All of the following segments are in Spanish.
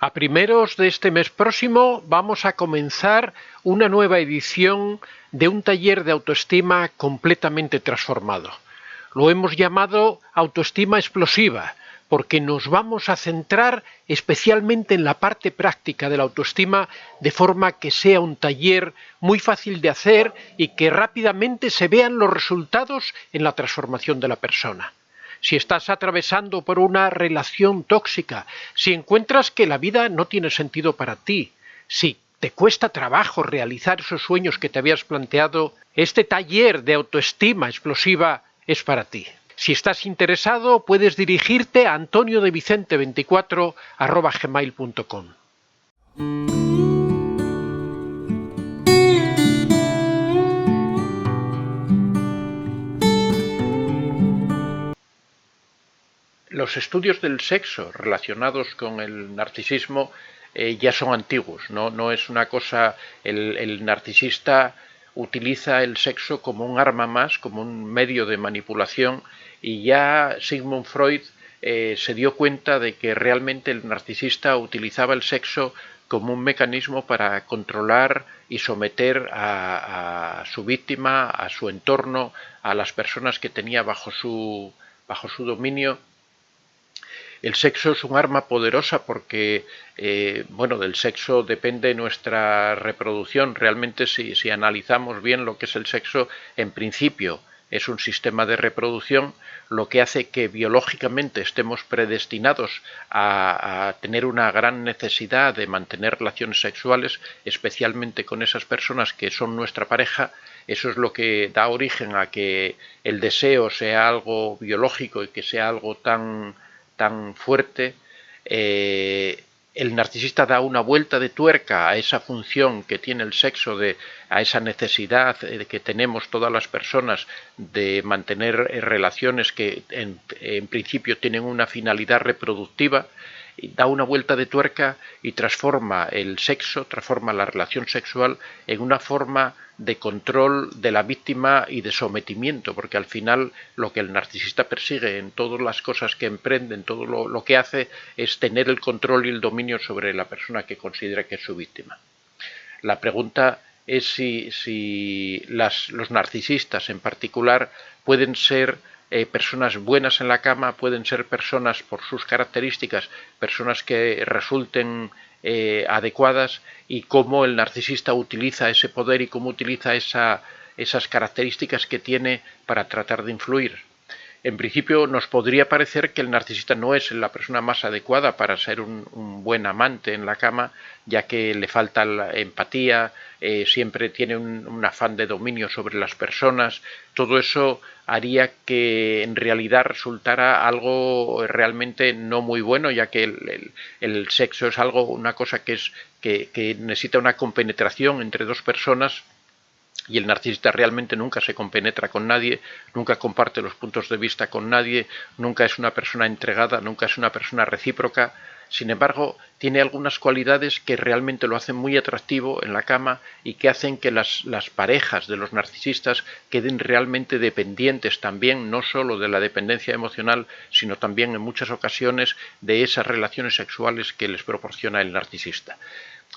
A primeros de este mes próximo vamos a comenzar una nueva edición de un taller de autoestima completamente transformado. Lo hemos llamado Autoestima Explosiva, porque nos vamos a centrar especialmente en la parte práctica de la autoestima, de forma que sea un taller muy fácil de hacer y que rápidamente se vean los resultados en la transformación de la persona. Si estás atravesando por una relación tóxica, si encuentras que la vida no tiene sentido para ti, si te cuesta trabajo realizar esos sueños que te habías planteado, este taller de autoestima explosiva es para ti. Si estás interesado, puedes dirigirte a antoniodevicente24@gmail.com. Los estudios del sexo relacionados con el narcisismo ya son antiguos, no es una cosa, el narcisista utiliza el sexo como un arma más, como un medio de manipulación, y ya Sigmund Freud se dio cuenta de que realmente el narcisista utilizaba el sexo como un mecanismo para controlar y someter a su víctima, a su entorno, a las personas que tenía bajo su dominio. El sexo es un arma poderosa porque, del sexo depende nuestra reproducción. Realmente, si analizamos bien lo que es el sexo, en principio es un sistema de reproducción, lo que hace que biológicamente estemos predestinados a tener una gran necesidad de mantener relaciones sexuales, especialmente con esas personas que son nuestra pareja. Eso es lo que da origen a que el deseo sea algo biológico y que sea algo tan fuerte. El narcisista da una vuelta de tuerca a esa función que tiene el sexo, a esa necesidad que tenemos todas las personas de mantener relaciones que en principio tienen una finalidad reproductiva. Da una vuelta de tuerca y transforma el sexo, transforma la relación sexual en una forma de control de la víctima y de sometimiento, porque al final lo que el narcisista persigue en todas las cosas que emprende, en todo lo que hace, es tener el control y el dominio sobre la persona que considera que es su víctima. La pregunta es si los narcisistas en particular pueden ser personas buenas en la cama, pueden ser personas por sus características, personas que resulten adecuadas, y cómo el narcisista utiliza ese poder y cómo utiliza esas características que tiene para tratar de influir. En principio nos podría parecer que el narcisista no es la persona más adecuada para ser un buen amante en la cama, ya que le falta la empatía, siempre tiene un afán de dominio sobre las personas. Todo eso haría que en realidad resultara algo realmente no muy bueno, ya que el sexo es una cosa que necesita una compenetración entre dos personas. Y el narcisista realmente nunca se compenetra con nadie, nunca comparte los puntos de vista con nadie, nunca es una persona entregada, nunca es una persona recíproca. Sin embargo, tiene algunas cualidades que realmente lo hacen muy atractivo en la cama y que hacen que las parejas de los narcisistas queden realmente dependientes también, no solo de la dependencia emocional, sino también en muchas ocasiones de esas relaciones sexuales que les proporciona el narcisista.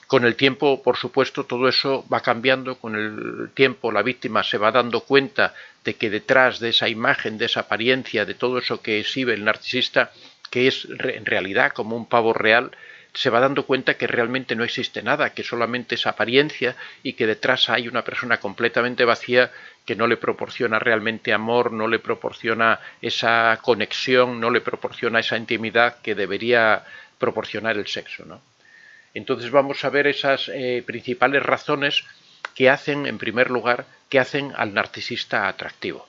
Con el tiempo, por supuesto, todo eso va cambiando. Con el tiempo la víctima se va dando cuenta de que detrás de esa imagen, de esa apariencia, de todo eso que exhibe el narcisista, que es en realidad como un pavo real, se va dando cuenta que realmente no existe nada, que solamente es apariencia y que detrás hay una persona completamente vacía que no le proporciona realmente amor, no le proporciona esa conexión, no le proporciona esa intimidad que debería proporcionar el sexo, ¿no? Entonces vamos a ver esas principales razones que hacen, en primer lugar, que hacen al narcisista atractivo.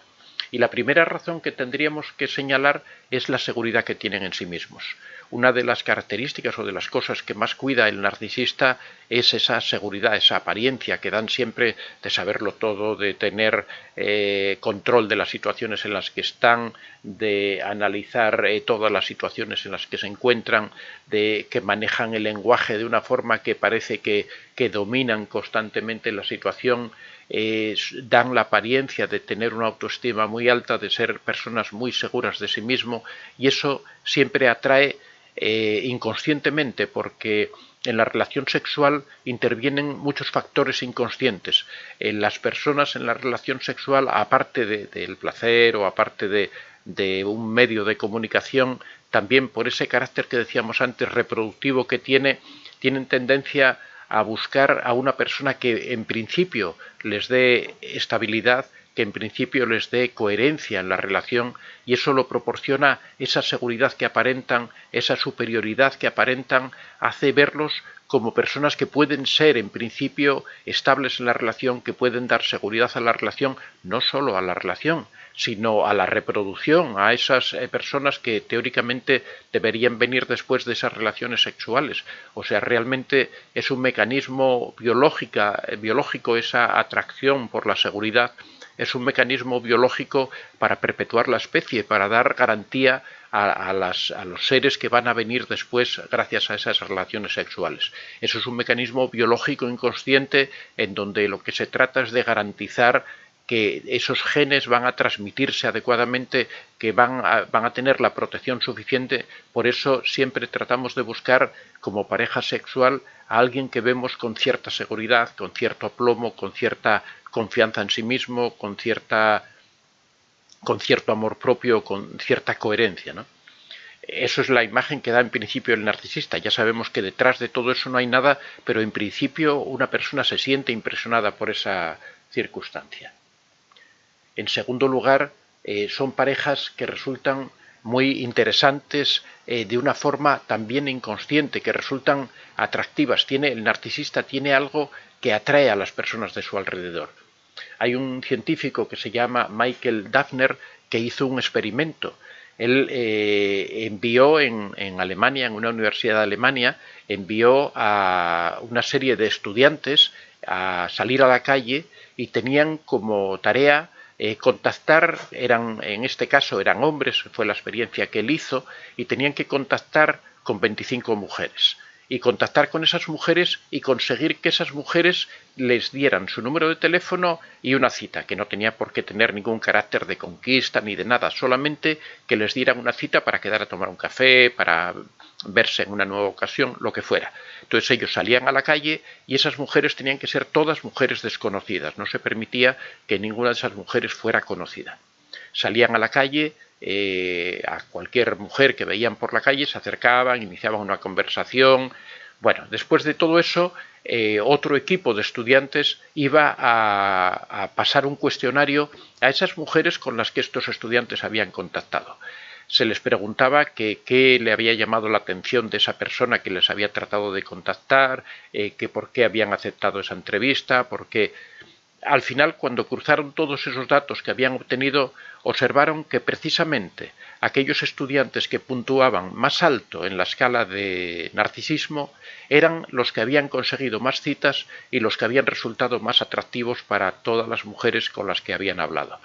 Y la primera razón que tendríamos que señalar es la seguridad que tienen en sí mismos. Una de las características o de las cosas que más cuida el narcisista es esa seguridad, esa apariencia que dan siempre de saberlo todo, de tener control de las situaciones en las que están, de analizar todas las situaciones en las que se encuentran, de que manejan el lenguaje de una forma que parece que dominan constantemente la situación. Dan la apariencia de tener una autoestima muy alta, de ser personas muy seguras de sí mismo, y eso siempre atrae inconscientemente, porque en la relación sexual intervienen muchos factores inconscientes. Las personas en la relación sexual, aparte del placer o aparte de un medio de comunicación, también por ese carácter que decíamos antes reproductivo que tienen tendencia a buscar a una persona que en principio les dé estabilidad, que en principio les dé coherencia en la relación, y eso lo proporciona esa seguridad que aparentan, esa superioridad que aparentan, hace verlos como personas que pueden ser en principio estables en la relación, que pueden dar seguridad a la relación, no solo a la relación, sino a la reproducción, a esas personas que teóricamente deberían venir después de esas relaciones sexuales. O sea, realmente es un mecanismo biológico esa atracción por la seguridad, es un mecanismo biológico para perpetuar la especie, para dar garantía a los seres que van a venir después gracias a esas relaciones sexuales. Eso es un mecanismo biológico inconsciente en donde lo que se trata es de garantizar que esos genes van a transmitirse adecuadamente, que van a tener la protección suficiente. Por eso siempre tratamos de buscar como pareja sexual a alguien que vemos con cierta seguridad, con cierto aplomo, con cierta confianza en sí mismo, con cierto amor propio, con cierta coherencia, ¿no? Eso es la imagen que da en principio el narcisista. Ya sabemos que detrás de todo eso no hay nada, pero en principio una persona se siente impresionada por esa circunstancia. En segundo lugar, son parejas que resultan muy interesantes de una forma también inconsciente, que resultan atractivas. El narcisista tiene algo que atrae a las personas de su alrededor. Hay un científico que se llama Michael Daphner que hizo un experimento. Él envió en Alemania, en una universidad de Alemania, envió a una serie de estudiantes a salir a la calle y tenían como tarea contactar, en este caso eran hombres, fue la experiencia que él hizo, y tenían que contactar con 25 mujeres. Y contactar con esas mujeres y conseguir que esas mujeres les dieran su número de teléfono y una cita, que no tenía por qué tener ningún carácter de conquista ni de nada, solamente que les dieran una cita para quedar a tomar un café, para verse en una nueva ocasión, lo que fuera. Entonces ellos salían a la calle y esas mujeres tenían que ser todas mujeres desconocidas, no se permitía que ninguna de esas mujeres fuera conocida. Salían a la calle, a cualquier mujer que veían por la calle, se acercaban, iniciaban una conversación. Bueno, después de todo eso, otro equipo de estudiantes iba a pasar un cuestionario a esas mujeres con las que estos estudiantes habían contactado. Se les preguntaba qué le había llamado la atención de esa persona que les había tratado de contactar, que por qué habían aceptado esa entrevista, porque al final, cuando cruzaron todos esos datos que habían obtenido, observaron que precisamente aquellos estudiantes que puntuaban más alto en la escala de narcisismo eran los que habían conseguido más citas y los que habían resultado más atractivos para todas las mujeres con las que habían hablado.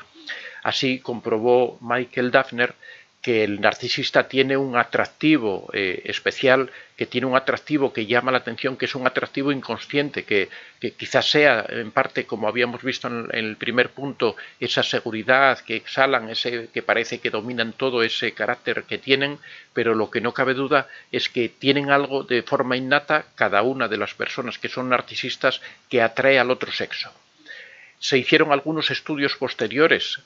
Así comprobó Michael Daphner que el narcisista tiene un atractivo especial, que tiene un atractivo que llama la atención, que es un atractivo inconsciente, que quizás sea en parte, como habíamos visto en el primer punto, esa seguridad que exhalan, que parece que dominan todo ese carácter que tienen, pero lo que no cabe duda es que tienen algo de forma innata, cada una de las personas que son narcisistas, que atrae al otro sexo. Se hicieron algunos estudios posteriores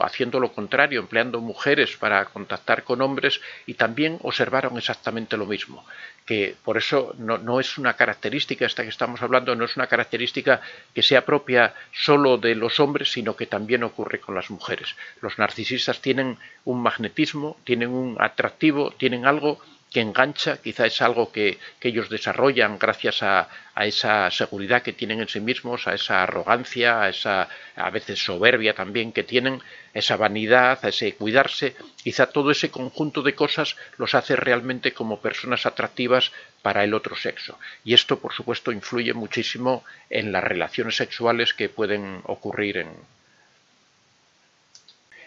haciendo lo contrario, empleando mujeres para contactar con hombres, y también observaron exactamente lo mismo, que por eso no es una característica esta que estamos hablando, no es una característica que sea propia solo de los hombres, sino que también ocurre con las mujeres. Los narcisistas tienen un magnetismo, tienen un atractivo, tienen algo que engancha, quizá es algo que ellos desarrollan gracias a esa seguridad que tienen en sí mismos, a esa arrogancia, a esa a veces soberbia también que tienen, esa vanidad, a ese cuidarse. Quizá todo ese conjunto de cosas los hace realmente como personas atractivas para el otro sexo. Y esto, por supuesto, influye muchísimo en las relaciones sexuales que pueden ocurrir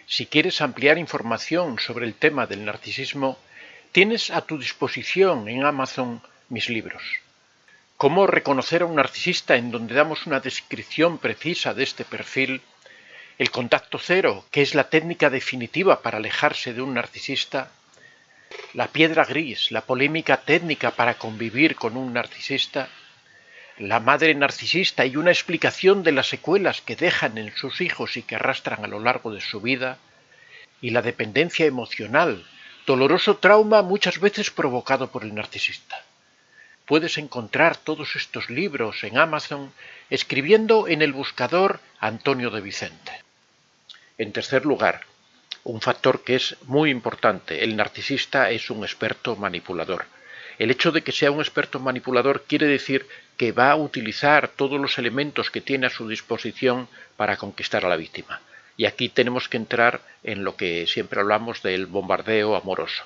Si quieres ampliar información sobre el tema del narcisismo, tienes a tu disposición en Amazon mis libros. Cómo reconocer a un narcisista, en donde damos una descripción precisa de este perfil. El contacto cero, que es la técnica definitiva para alejarse de un narcisista. La piedra gris, la polémica técnica para convivir con un narcisista, la madre narcisista y una explicación de las secuelas que dejan en sus hijos y que arrastran a lo largo de su vida, y la dependencia emocional, doloroso trauma muchas veces provocado por el narcisista. Puedes encontrar todos estos libros en Amazon escribiendo en el buscador Antonio de Vicente. En tercer lugar, un factor que es muy importante, el narcisista es un experto manipulador. El hecho de que sea un experto manipulador quiere decir que va a utilizar todos los elementos que tiene a su disposición para conquistar a la víctima. Y aquí tenemos que entrar en lo que siempre hablamos del bombardeo amoroso.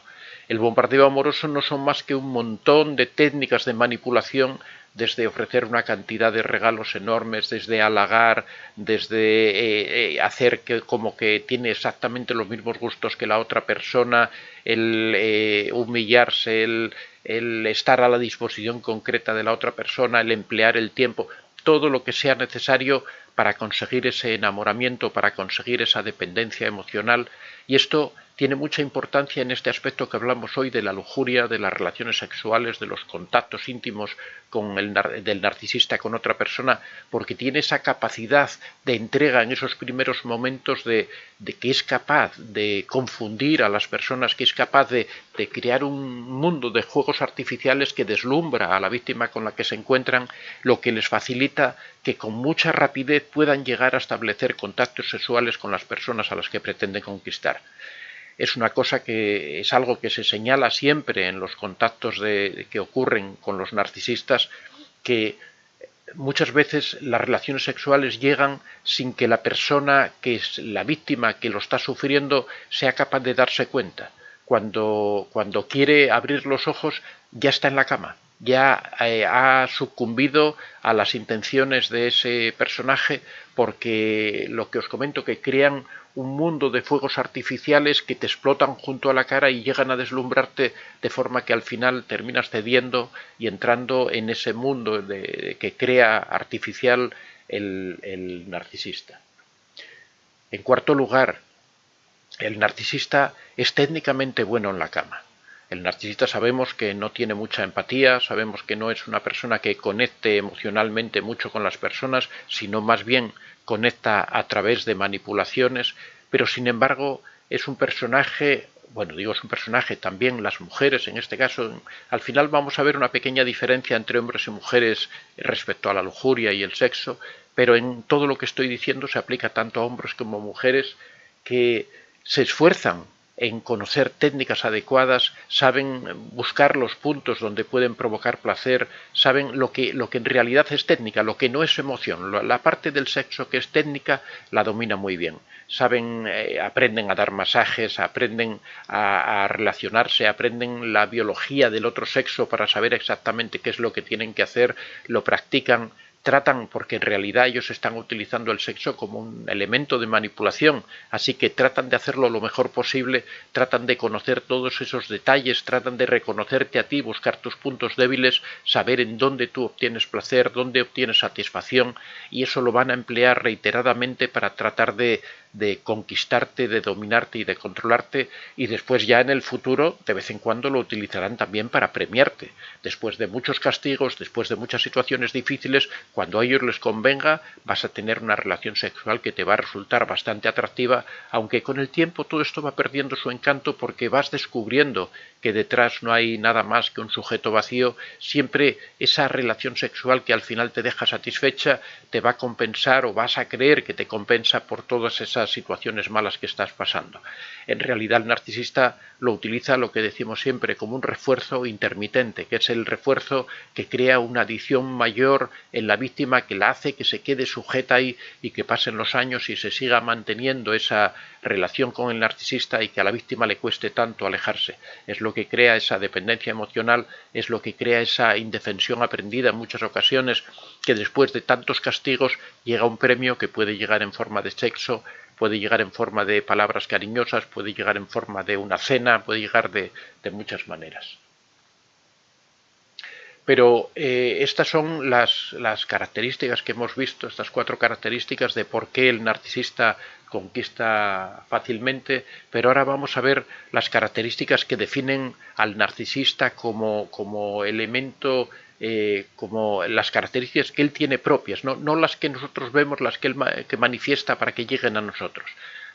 El bombardeo amoroso no son más que un montón de técnicas de manipulación, desde ofrecer una cantidad de regalos enormes, desde halagar, desde hacer que como que tiene exactamente los mismos gustos que la otra persona, el humillarse, el estar a la disposición concreta de la otra persona, el emplear el tiempo, todo lo que sea necesario para conseguir ese enamoramiento, para conseguir esa dependencia emocional. Y esto tiene mucha importancia en este aspecto que hablamos hoy de la lujuria, de las relaciones sexuales, de los contactos íntimos del narcisista con otra persona, porque tiene esa capacidad de entrega en esos primeros momentos de que es capaz de confundir a las personas, que es capaz de crear un mundo de juegos artificiales que deslumbra a la víctima con la que se encuentran, lo que les facilita que con mucha rapidez puedan llegar a establecer contactos sexuales con las personas a las que pretenden conquistar. Es una cosa que es algo que se señala siempre en los contactos que ocurren con los narcisistas, que muchas veces las relaciones sexuales llegan sin que la persona que es la víctima, que lo está sufriendo, sea capaz de darse cuenta. Cuando quiere abrir los ojos ya está en la cama, ya ha sucumbido a las intenciones de ese personaje, porque lo que os comento, que crean un mundo de fuegos artificiales que te explotan junto a la cara y llegan a deslumbrarte de forma que al final terminas cediendo y entrando en ese mundo que crea artificial el narcisista. En cuarto lugar, el narcisista es técnicamente bueno en la cama. El narcisista sabemos que no tiene mucha empatía, sabemos que no es una persona que conecte emocionalmente mucho con las personas, sino más bien conecta a través de manipulaciones, pero sin embargo es un personaje, bueno, digo es un personaje, también las mujeres en este caso, al final vamos a ver una pequeña diferencia entre hombres y mujeres respecto a la lujuria y el sexo, pero en todo lo que estoy diciendo se aplica tanto a hombres como a mujeres que se esfuerzan en conocer técnicas adecuadas, saben buscar los puntos donde pueden provocar placer, saben lo que en realidad es técnica, lo que no es emoción. La parte del sexo que es técnica la domina muy bien. Saben, aprenden a dar masajes, aprenden a relacionarse, aprenden la biología del otro sexo para saber exactamente qué es lo que tienen que hacer, lo practican. Tratan, porque en realidad ellos están utilizando el sexo como un elemento de manipulación, así que tratan de hacerlo lo mejor posible, tratan de conocer todos esos detalles, tratan de reconocerte a ti, buscar tus puntos débiles, saber en dónde tú obtienes placer, dónde obtienes satisfacción, y eso lo van a emplear reiteradamente para tratar de conquistarte, de dominarte y de controlarte, y después ya en el futuro de vez en cuando lo utilizarán también para premiarte. Después de muchos castigos, después de muchas situaciones difíciles, cuando a ellos les convenga, vas a tener una relación sexual que te va a resultar bastante atractiva, aunque con el tiempo todo esto va perdiendo su encanto porque vas descubriendo que detrás no hay nada más que un sujeto vacío. Siempre esa relación sexual que al final te deja satisfecha te va a compensar, o vas a creer que te compensa por todas esas situaciones malas que estás pasando. En realidad el narcisista lo utiliza, lo que decimos siempre, como un refuerzo intermitente, que es el refuerzo que crea una adición mayor en la víctima, que la hace que se quede sujeta ahí y que pasen los años y se siga manteniendo esa relación con el narcisista y que a la víctima le cueste tanto alejarse. Es lo que crea esa dependencia emocional, es lo que crea esa indefensión aprendida en muchas ocasiones, que después de tantos castigos llega un premio que puede llegar en forma de sexo, puede llegar en forma de palabras cariñosas, puede llegar en forma de una cena, puede llegar de muchas maneras. Pero estas son las características que hemos visto, estas 4 características de por qué el narcisista conquista fácilmente, pero ahora vamos a ver las características que definen al narcisista como elemento, como las características que él tiene propias, no las que nosotros vemos, las que él que manifiesta para que lleguen a nosotros.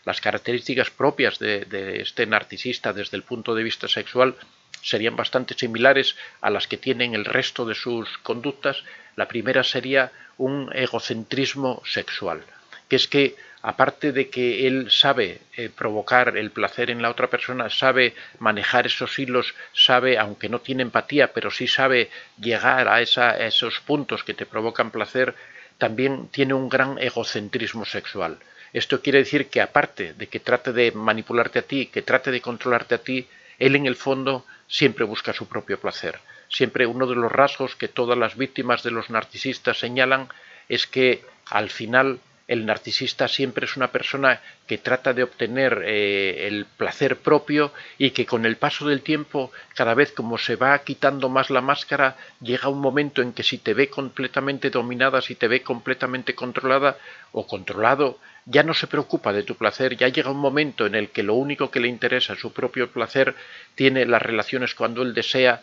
Las características propias de este narcisista desde el punto de vista sexual serían bastante similares a las que tienen el resto de sus conductas. La primera sería un egocentrismo sexual, que es que aparte de que él sabe provocar el placer en la otra persona, sabe manejar esos hilos, sabe, aunque no tiene empatía, pero sí sabe llegar a esos puntos que te provocan placer, también tiene un gran egocentrismo sexual. Esto quiere decir que aparte de que trate de manipularte a ti, que trate de controlarte a ti, él en el fondo siempre busca su propio placer. Siempre uno de los rasgos que todas las víctimas de los narcisistas señalan es que al final el narcisista siempre es una persona que trata de obtener el placer propio y que con el paso del tiempo, cada vez como se va quitando más la máscara, llega un momento en que si te ve completamente dominada, si te ve completamente controlada o controlado, ya no se preocupa de tu placer, ya llega un momento en el que lo único que le interesa es su propio placer, tiene las relaciones cuando él desea,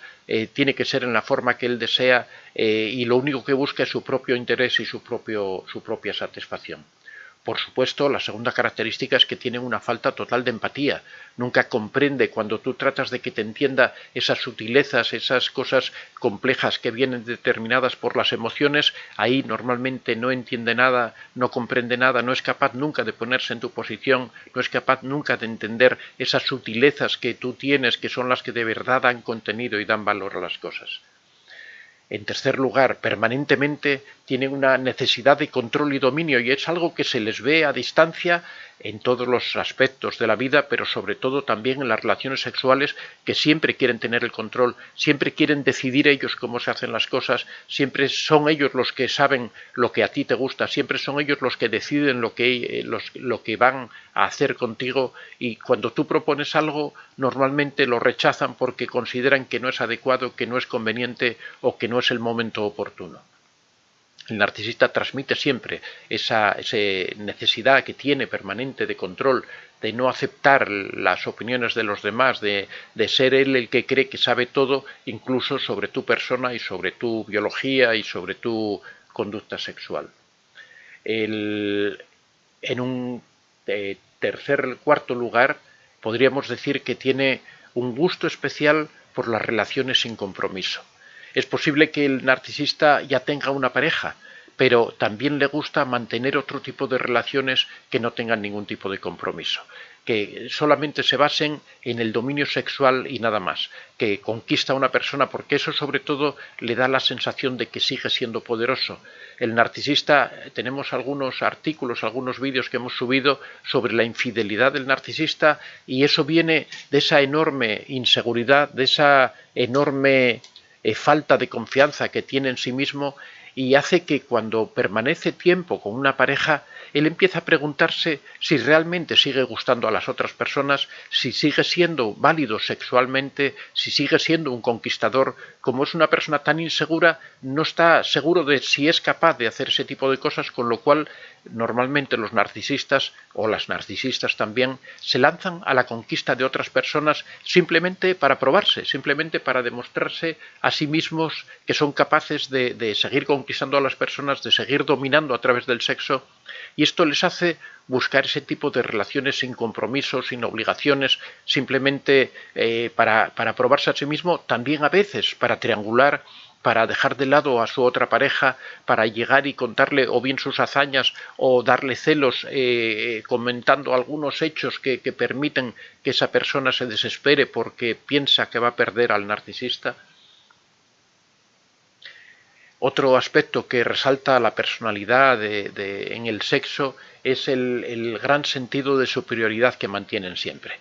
tiene que ser en la forma que él desea y lo único que busca es su propio interés y su propia satisfacción. Por supuesto, la segunda característica es que tienen una falta total de empatía. Nunca comprende cuando tú tratas de que te entienda esas sutilezas, esas cosas complejas que vienen determinadas por las emociones. Ahí normalmente no entiende nada, no comprende nada, no es capaz nunca de ponerse en tu posición, no es capaz nunca de entender esas sutilezas que tú tienes, que son las que de verdad dan contenido y dan valor a las cosas. En tercer lugar, permanentemente tienen una necesidad de control y dominio y es algo que se les ve a distancia en todos los aspectos de la vida, pero sobre todo también en las relaciones sexuales, que siempre quieren tener el control, siempre quieren decidir ellos cómo se hacen las cosas, siempre son ellos los que saben lo que a ti te gusta, siempre son ellos los que deciden lo que van a hacer contigo y cuando tú propones algo normalmente lo rechazan porque consideran que no es adecuado, que no es conveniente o que no es el momento oportuno. El narcisista transmite siempre esa necesidad que tiene permanente de control, de no aceptar las opiniones de los demás, de ser él el que cree que sabe todo, incluso sobre tu persona y sobre tu biología y sobre tu conducta sexual. En un cuarto lugar, podríamos decir que tiene un gusto especial por las relaciones sin compromiso. Es posible que el narcisista ya tenga una pareja, pero también le gusta mantener otro tipo de relaciones que no tengan ningún tipo de compromiso, que solamente se basen en el dominio sexual y nada más, que conquista a una persona porque eso sobre todo le da la sensación de que sigue siendo poderoso. El narcisista, tenemos algunos artículos, algunos vídeos que hemos subido sobre la infidelidad del narcisista y eso viene de esa enorme inseguridad, de esa enorme falta de confianza que tiene en sí mismo y hace que cuando permanece tiempo con una pareja, él empieza a preguntarse si realmente sigue gustando a las otras personas, si sigue siendo válido sexualmente, si sigue siendo un conquistador. Como es una persona tan insegura, no está seguro de si es capaz de hacer ese tipo de cosas, con lo cual normalmente los narcisistas o las narcisistas también se lanzan a la conquista de otras personas simplemente para probarse, simplemente para demostrarse a sí mismos que son capaces de seguir conquistando a las personas, de seguir dominando a través del sexo, y esto les hace buscar ese tipo de relaciones sin compromisos, sin obligaciones, simplemente para probarse a sí mismo, también a veces para triangular, para dejar de lado a su otra pareja, para llegar y contarle o bien sus hazañas o darle celos comentando algunos hechos que permiten que esa persona se desespere porque piensa que va a perder al narcisista. Otro aspecto que resalta la personalidad en el sexo es el gran sentido de superioridad que mantienen siempre.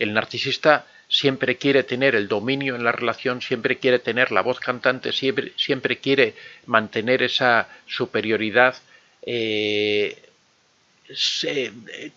El narcisista siempre quiere tener el dominio en la relación, siempre quiere tener la voz cantante, siempre quiere mantener esa superioridad.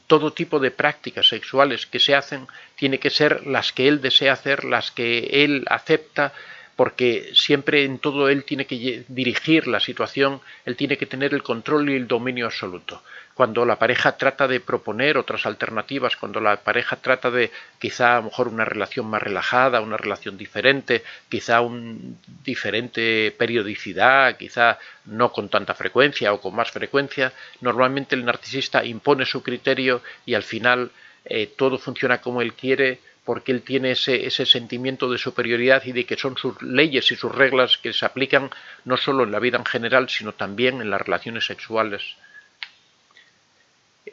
Todo tipo de prácticas sexuales que se hacen tiene que ser las que él desea hacer, las que él acepta, porque siempre en todo él tiene que dirigir la situación, él tiene que tener el control y el dominio absoluto. Cuando la pareja trata de proponer otras alternativas, cuando la pareja trata de quizá a lo mejor una relación más relajada, una relación diferente, quizá un diferente periodicidad, quizá no con tanta frecuencia o con más frecuencia, normalmente el narcisista impone su criterio y al final todo funciona como él quiere, porque él tiene ese sentimiento de superioridad y de que son sus leyes y sus reglas que se aplican no solo en la vida en general, sino también en las relaciones sexuales.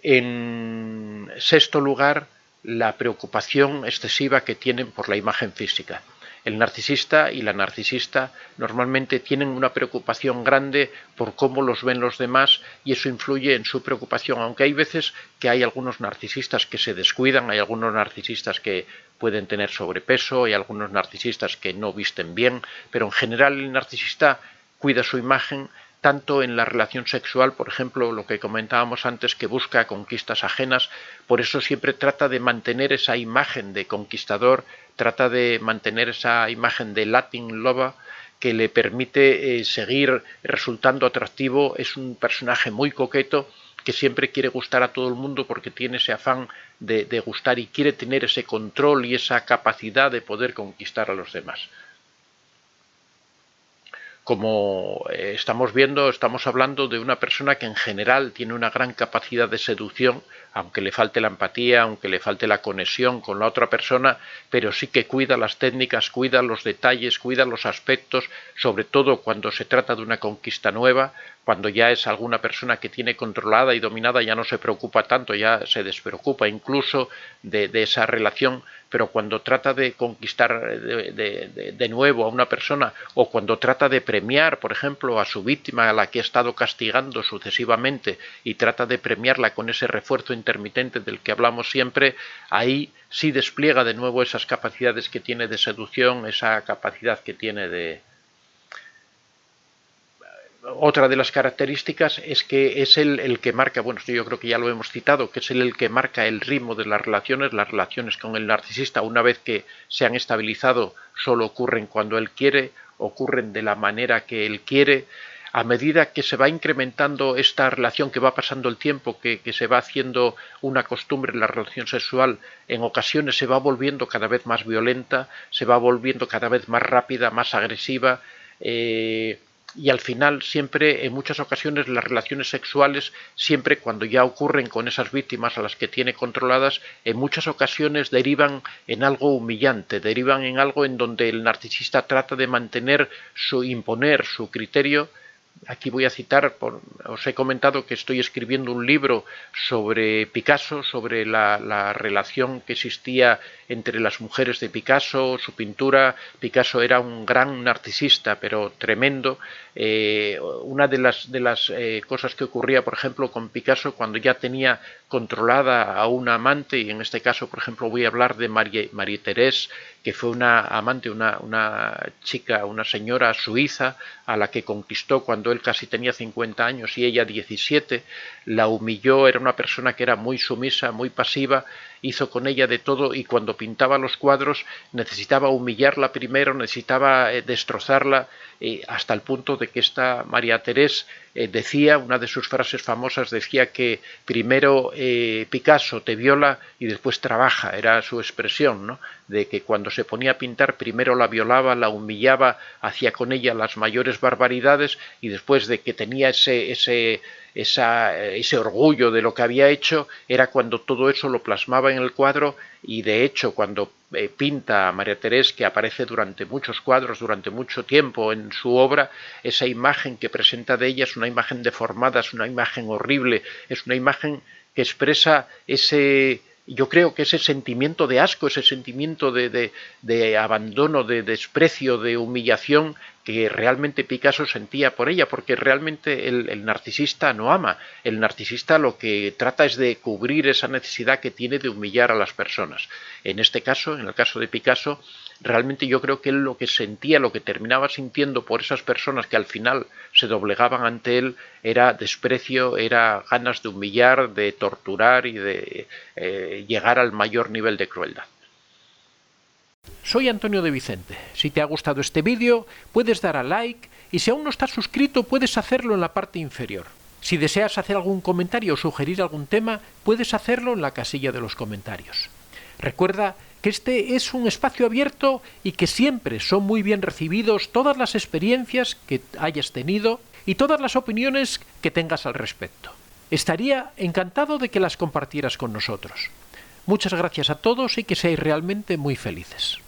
En sexto lugar, la preocupación excesiva que tienen por la imagen física. El narcisista y la narcisista normalmente tienen una preocupación grande por cómo los ven los demás y eso influye en su preocupación, aunque hay veces que hay algunos narcisistas que se descuidan, hay algunos narcisistas que pueden tener sobrepeso, hay algunos narcisistas que no visten bien, pero en general el narcisista cuida su imagen tanto en la relación sexual, por ejemplo, lo que comentábamos antes, que busca conquistas ajenas, por eso siempre trata de mantener esa imagen de conquistador, trata de mantener esa imagen de Latin lover que le permite seguir resultando atractivo. Es un personaje muy coqueto que siempre quiere gustar a todo el mundo porque tiene ese afán de gustar y quiere tener ese control y esa capacidad de poder conquistar a los demás. Como estamos viendo, estamos hablando de una persona que en general tiene una gran capacidad de seducción, aunque le falte la empatía, aunque le falte la conexión con la otra persona, pero sí que cuida las técnicas, cuida los detalles, cuida los aspectos, sobre todo cuando se trata de una conquista nueva, cuando ya es alguna persona que tiene controlada y dominada, ya no se preocupa tanto, ya se despreocupa incluso de esa relación, pero cuando trata de conquistar de nuevo a una persona o cuando trata de premiar, por ejemplo, a su víctima a la que ha estado castigando sucesivamente y trata de premiarla con ese refuerzo intermitente del que hablamos siempre, ahí sí despliega de nuevo esas capacidades que tiene de seducción, esa capacidad que tiene de... Otra de las características es que es el que marca, bueno, yo creo que ya lo hemos citado, que es el que marca el ritmo de las relaciones con el narcisista, una vez que se han estabilizado, solo ocurren cuando él quiere, ocurren de la manera que él quiere. A medida que se va incrementando esta relación, que va pasando el tiempo, que se va haciendo una costumbre en la relación sexual, en ocasiones se va volviendo cada vez más violenta, se va volviendo cada vez más rápida, más agresiva, y al final siempre, en muchas ocasiones, las relaciones sexuales, siempre cuando ya ocurren con esas víctimas a las que tiene controladas, en muchas ocasiones derivan en algo humillante, derivan en algo en donde el narcisista trata de imponer su criterio. Aquí voy a citar, os he comentado que estoy escribiendo un libro sobre Picasso, sobre la relación que existía entre las mujeres de Picasso, su pintura. Picasso era un gran narcisista, pero tremendo. Una de las cosas que ocurría, por ejemplo, con Picasso, cuando ya tenía controlada a una amante, y en este caso, por ejemplo, voy a hablar de Marie Thérèse, que fue una amante, una chica, una señora suiza, a la que conquistó cuando él casi tenía 50 años y ella 17, la humilló, era una persona que era muy sumisa, muy pasiva, hizo con ella de todo y cuando pintaba los cuadros necesitaba humillarla primero, necesitaba destrozarla, hasta el punto de que esta María Thérèse decía, una de sus frases famosas decía que primero Picasso te viola y después trabaja, era su expresión, ¿no? De que cuando se ponía a pintar primero la violaba, la humillaba, hacía con ella las mayores barbaridades y después de que tenía ese orgullo de lo que había hecho, era cuando todo eso lo plasmaba en el cuadro y de hecho cuando pinta a María Thérèse, que aparece durante muchos cuadros, durante mucho tiempo en su obra, esa imagen que presenta de ella es una imagen deformada, es una imagen horrible, es una imagen que expresa yo creo que ese sentimiento de asco, ese sentimiento de abandono, de desprecio, de humillación que realmente Picasso sentía por ella, porque realmente el narcisista no ama, el narcisista lo que trata es de cubrir esa necesidad que tiene de humillar a las personas. En este caso, en el caso de Picasso, realmente yo creo que él lo que sentía, lo que terminaba sintiendo por esas personas que al final se doblegaban ante él, era desprecio, era ganas de humillar, de torturar y de llegar al mayor nivel de crueldad. Soy Antonio de Vicente. Si te ha gustado este vídeo, puedes dar a like y si aún no estás suscrito, puedes hacerlo en la parte inferior. Si deseas hacer algún comentario o sugerir algún tema, puedes hacerlo en la casilla de los comentarios. Recuerda que este es un espacio abierto y que siempre son muy bien recibidos todas las experiencias que hayas tenido y todas las opiniones que tengas al respecto. Estaría encantado de que las compartieras con nosotros. Muchas gracias a todos y que seáis realmente muy felices.